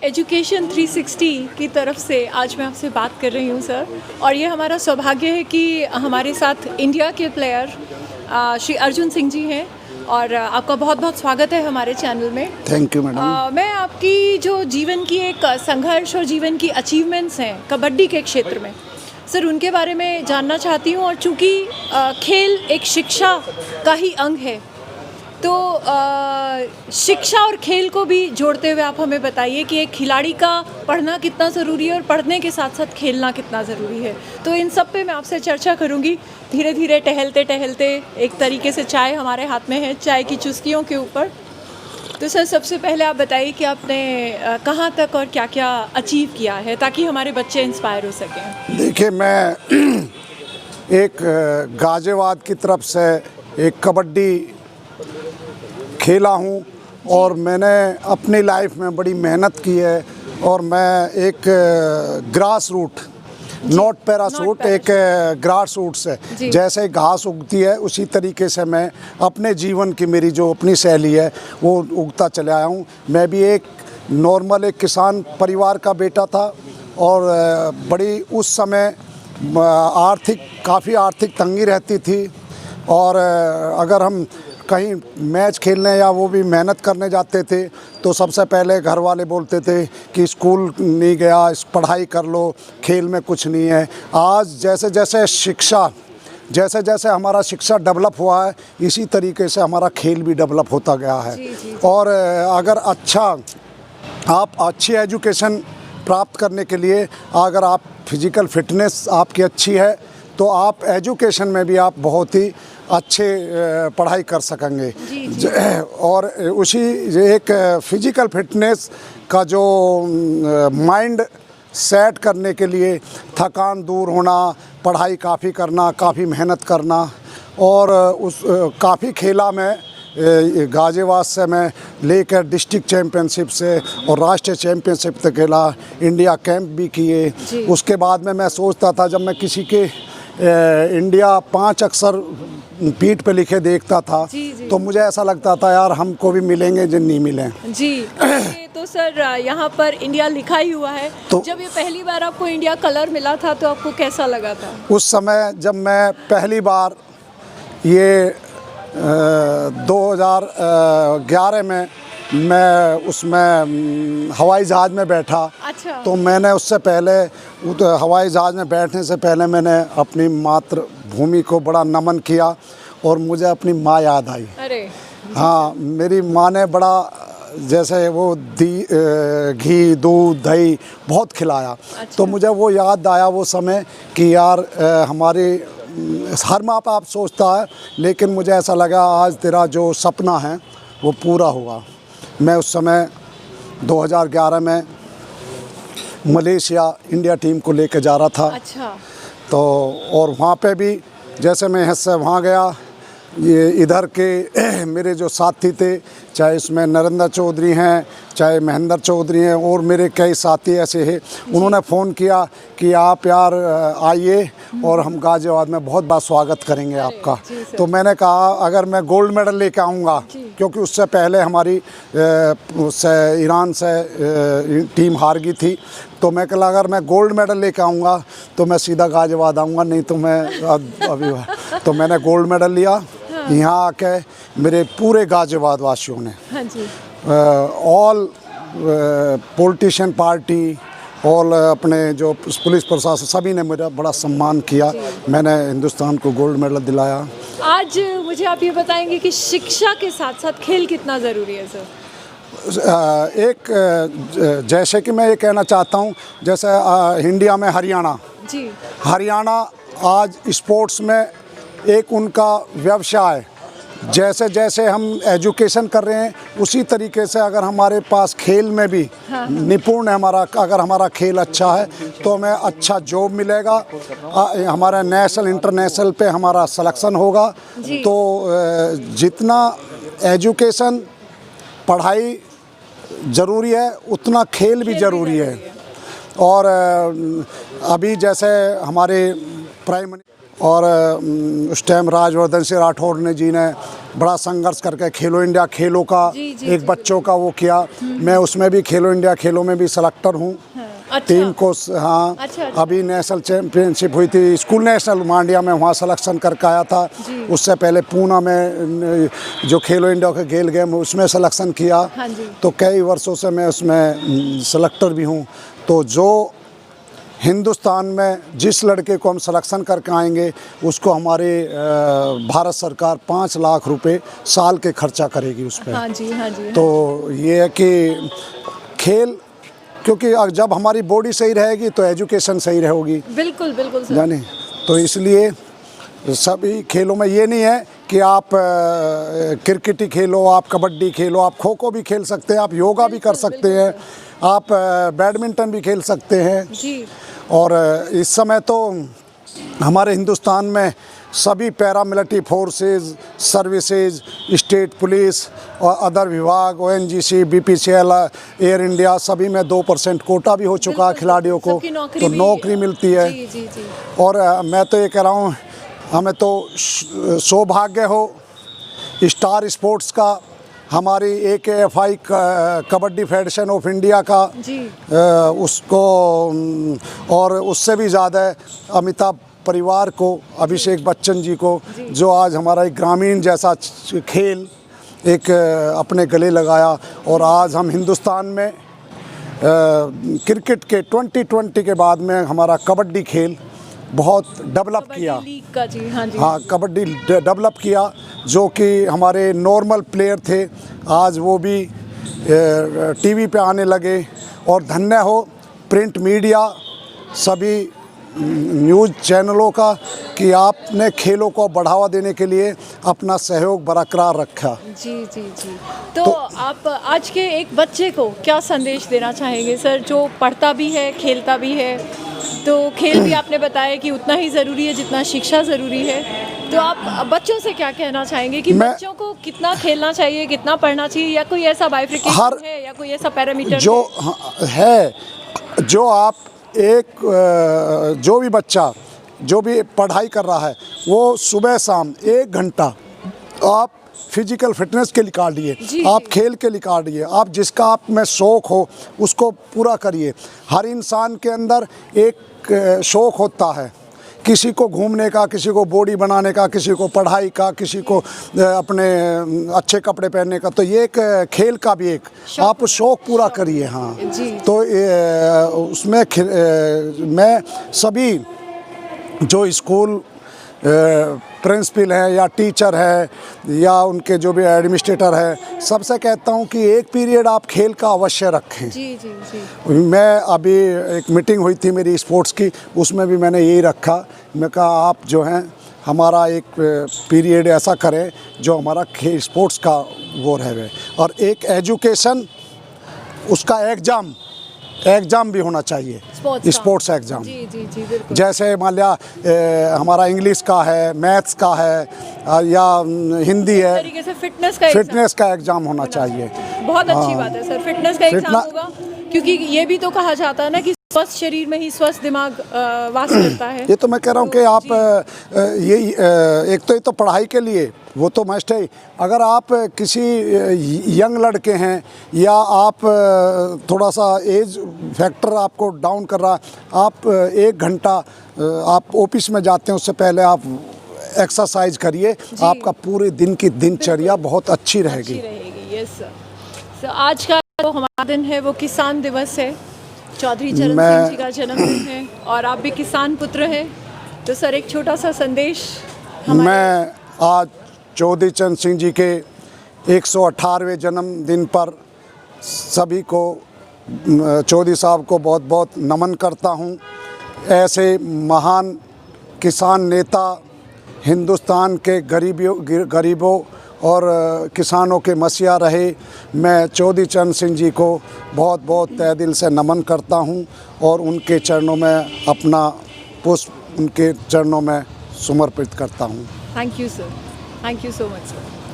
Education 360 की तरफ से आज मैं आपसे बात कर रही हूँ सर, और ये हमारा सौभाग्य है कि हमारे साथ इंडिया के प्लेयर श्री अर्जुन सिंह जी हैं, और आपका बहुत बहुत स्वागत है हमारे चैनल में। Thank you madam. मैं आपकी जो जीवन की एक संघर्ष और जीवन की अचीवमेंट्स हैं कबड्डी के क्षेत्र में सर, उनके बारे में जानना चाहती हूँ। और चूँकि खेल एक शिक्षा का ही अंग है, तो शिक्षा और खेल को भी जोड़ते हुए आप हमें बताइए कि एक खिलाड़ी का पढ़ना कितना ज़रूरी है और पढ़ने के साथ साथ खेलना कितना ज़रूरी है। तो इन सब पे मैं आपसे चर्चा करूँगी धीरे धीरे, टहलते टहलते। एक तरीके से चाय हमारे हाथ में है, चाय की चुस्कियों के ऊपर। तो सर, सबसे पहले आप बताइए कि आपने कहाँ तक और क्या क्या अचीव किया है, ताकि हमारे बच्चे इंस्पायर हो सकें। देखिए, मैं एक गाजियाबाद की तरफ से एक कबड्डी खेला हूँ, और मैंने अपनी लाइफ में बड़ी मेहनत की है। और मैं एक ग्रास रूट, नॉट पैराशूट, एक ग्रास रूट से जैसे घास उगती है उसी तरीके से मैं अपने जीवन की, मेरी जो अपनी शैली है वो उगता चले आया हूँ। मैं भी एक नॉर्मल एक किसान परिवार का बेटा था, और बड़ी उस समय काफ़ी आर्थिक तंगी रहती थी। और अगर हम कहीं मैच खेलने या वो भी मेहनत करने जाते थे तो सबसे पहले घर वाले बोलते थे कि स्कूल नहीं गया, इस पढ़ाई कर लो, खेल में कुछ नहीं है। आज जैसे जैसे हमारा शिक्षा डेवलप हुआ है, इसी तरीके से हमारा खेल भी डेवलप होता गया है। और अगर आप अच्छी एजुकेशन प्राप्त करने के लिए, अगर आप फिज़िकल फिटनेस आपकी अच्छी है, तो आप एजुकेशन में भी आप बहुत ही अच्छे पढ़ाई कर सकेंगे। और उसी एक फ़िज़िकल फिटनेस का जो माइंड सेट करने के लिए थकान दूर होना, पढ़ाई काफ़ी करना, काफ़ी मेहनत करना, और उस काफ़ी खेला में गाजियाबाद से मैं लेकर डिस्ट्रिक्ट चैम्पियनशिप से और राष्ट्रीय चैम्पियनशिप तक खेला, इंडिया कैंप भी किए। उसके बाद में मैं सोचता था, जब मैं किसी के इंडिया 5 अक्षर पीठ पे लिखे देखता था, तो मुझे ऐसा लगता था यार हमको भी मिलेंगे जिन नहीं मिले जी। तो सर, यहाँ पर इंडिया लिखा ही हुआ है। तो जब ये पहली बार आपको इंडिया कलर मिला था तो आपको कैसा लगा था? उस समय जब मैं पहली बार ये 2011 में मैं उसमें हवाई जहाज़ में बैठा। अच्छा। तो मैंने उससे पहले हवाई जहाज़ में बैठने से पहले मैंने अपनी मातृभूमि को बड़ा नमन किया, और मुझे अपनी माँ याद आई। अरे हाँ, मेरी माँ ने बड़ा, जैसे वो घी, दूध, दही बहुत खिलाया। अच्छा। तो मुझे वो याद आया वो समय कि यार हमारी हर माँ बाप सोचता है, लेकिन मुझे ऐसा लगा आज तेरा जो सपना है वो पूरा हुआ। मैं उस समय 2011 में मलेशिया इंडिया टीम को लेकर जा रहा था। अच्छा। तो और वहाँ पे भी जैसे मैं यहाँ से वहाँ गया, ये इधर के मेरे जो साथी थे, चाहे इसमें नरेंद्र चौधरी हैं, चाहे महेंद्र चौधरी हैं, और मेरे कई साथी ऐसे हैं, उन्होंने फ़ोन किया कि आप यार आइए और हम गाजियाबाद में बहुत बड़ा स्वागत करेंगे आपका। तो मैंने कहा अगर मैं गोल्ड मेडल लेके आऊँगा, क्योंकि उससे पहले हमारी ईरान से टीम हार गई थी, तो मैं कहा अगर मैं गोल्ड मेडल लेके आऊँगा तो मैं सीधा गाजियाबाद आऊँगा, नहीं तो मैं अभी तो मैंने गोल्ड मेडल लिया। यहाँ आके मेरे पूरे गाजियाबाद वासियों ने, ऑल पॉलिटिशियन पार्टी, और अपने जो पुलिस प्रशासन, सभी ने मेरा बड़ा सम्मान किया। मैंने हिंदुस्तान को गोल्ड मेडल दिलाया। आज मुझे आप ये बताएंगे कि शिक्षा के साथ साथ खेल कितना ज़रूरी है सर? जैसे कि मैं ये कहना चाहता हूँ, जैसे इंडिया में हरियाणा आज स्पोर्ट्स में एक उनका व्यवसाय, जैसे जैसे हम एजुकेशन कर रहे हैं उसी तरीके से अगर हमारे पास खेल में भी निपुण है, अगर हमारा खेल अच्छा है तो हमें अच्छा जॉब मिलेगा, हमारा नेशनल इंटरनेशनल पे हमारा सिलेक्शन होगा। तो जितना एजुकेशन पढ़ाई ज़रूरी है उतना खेल भी ज़रूरी है। और अभी जैसे हमारे प्राइम और उस टाइम राजवर्धन सिंह राठौड़ जी ने बड़ा संघर्ष करके खेलो इंडिया खेलों का एक बच्चों का वो किया। मैं उसमें भी खेलो इंडिया खेलों में भी सेलेक्टर हूँ। अच्छा। टीम को हाँ अच्छा। अभी नेशनल चैंपियनशिप हुई थी स्कूल नेशनल मांडिया में, वहाँ सिलेक्शन करके आया था। उससे पहले पूना में जो खेलो इंडिया के खेल गेम उसमें सिलेक्शन किया। हाँ जी। तो कई वर्षों से मैं उसमें सेलेक्टर भी हूँ। तो जो हिंदुस्तान में जिस लड़के को हम सिलेक्शन करके आएंगे उसको हमारे भारत सरकार 5 लाख रुपए साल के खर्चा करेगी उस पर। हाँ जी, हाँ जी। तो ये है कि खेल, क्योंकि जब हमारी बॉडी सही रहेगी तो एजुकेशन सही रहेगी। बिल्कुल बिल्कुल सर। जाने तो इसलिए सभी खेलों में ये नहीं है कि आप क्रिकेट ही खेलो, आप कबड्डी खेलो, आप खो खो भी खेल सकते हैं, आप योगा भी कर सकते हैं, आप बैडमिंटन भी खेल सकते हैं जी। और इस समय तो हमारे हिंदुस्तान में सभी paramilitary forces, services, state police और अदर विभाग, ONGC, BPCL, एयर इंडिया सभी में 2% कोटा भी हो चुका है खिलाड़ियों को, तो नौकरी मिलती है। जी, जी, जी। और मैं तो ये कह रहा हूँ हमें तो सौभाग्य हो स्टार स्पोर्ट्स का, हमारी AKFI kabaddi federation of India का जी। उसको और उससे भी ज़्यादा अमिताभ परिवार को, अभिषेक बच्चन जी को, जो आज हमारा एक ग्रामीण जैसा खेल एक अपने गले लगाया और आज हम हिंदुस्तान में क्रिकेट के 2020 के बाद में हमारा कबड्डी खेल बहुत डेवलप किया। लीग का जी, हाँ जी। हाँ कबड्डी डेवलप किया, जो कि हमारे नॉर्मल प्लेयर थे आज वो भी टीवी पे आने लगे। और धन्य हो प्रिंट मीडिया सभी न्यूज़ चैनलों का कि आपने खेलों को बढ़ावा देने के लिए अपना सहयोग बरकरार रखा। जी जी जी। तो आप आज के एक बच्चे को क्या संदेश देना चाहेंगे सर, जो पढ़ता भी है खेलता भी है? तो खेल भी आपने बताया कि उतना ही ज़रूरी है जितना शिक्षा ज़रूरी है, तो आप बच्चों से क्या कहना चाहेंगे कि बच्चों को कितना खेलना चाहिए, कितना पढ़ना चाहिए, या कोई ऐसा बाइफिकेशन है या कोई ऐसा पैरामीटर जो है जो आप जो भी बच्चा जो भी पढ़ाई कर रहा है वो सुबह शाम 1 घंटा आप फिजिकल फिटनेस के लिए काटिए, आप खेल के लिए काटिए, आप जिसका आप में शौक़ हो उसको पूरा करिए। हर इंसान के अंदर एक शौक़ होता है, किसी को घूमने का, किसी को बॉडी बनाने का, किसी को पढ़ाई का, किसी को अपने अच्छे कपड़े पहनने का, तो ये एक खेल का भी एक आप शौक़ पूरा करिए। हाँ तो उसमें मैं सभी जो स्कूल प्रिंसिपल है या टीचर है या उनके जो भी एडमिनिस्ट्रेटर है सबसे कहता हूँ कि एक पीरियड आप खेल का अवश्य रखें। जी जी जी। मैं अभी एक मीटिंग हुई थी मेरी स्पोर्ट्स की, उसमें भी मैंने यही रखा, मैं कहा आप जो हैं हमारा एक पीरियड ऐसा करें जो हमारा खेल स्पोर्ट्स का वो रहे, और एक एजुकेशन उसका एग्ज़ाम भी होना चाहिए, स्पोर्ट्स एग्ज़ाम। जी जी जी बिल्कुल। जैसे मान लिया हमारा इंग्लिश का है, मैथ्स का है या हिंदी है, तरीके से फिटनेस का एग्ज़ाम होना चाहिए। बहुत अच्छी बात है सर, फिटनेस का एग्ज़ाम होगा, क्योंकि ये भी तो कहा जाता है ना कि स्वस्थ शरीर में ही स्वस्थ दिमाग वास करता है। ये तो मैं कह रहा हूँ कि आप ये एक तो ये तो पढ़ाई के लिए वो तो मस्ट है। अगर आप किसी यंग लड़के हैं या आप थोड़ा सा एज फैक्टर आपको डाउन कर रहा, आप 1 घंटा आप ऑफिस में जाते हैं उससे पहले आप एक्सरसाइज करिए, आपका पूरे दिन की दिनचर्या बहुत अच्छी रहेगी। Yes sir. आज का जो हमारा दिन है वो किसान दिवस है, चौधरी चरण सिंह जी का जन्मदिन है और आप भी किसान पुत्र हैं, तो सर एक छोटा सा संदेश। मैं आज चौधरी चरण सिंह जी के 118वें जन्मदिन पर सभी को चौधरी साहब को बहुत बहुत नमन करता हूँ। ऐसे महान किसान नेता हिंदुस्तान के गरीबों और किसानों के मसीहा रहे। मैं चौधरी चरण सिंह जी को बहुत बहुत तहे दिल से नमन करता हूं और उनके चरणों में अपना पुष्प उनके चरणों में समर्पित करता हूं। Thank you sir, thank you so much sir.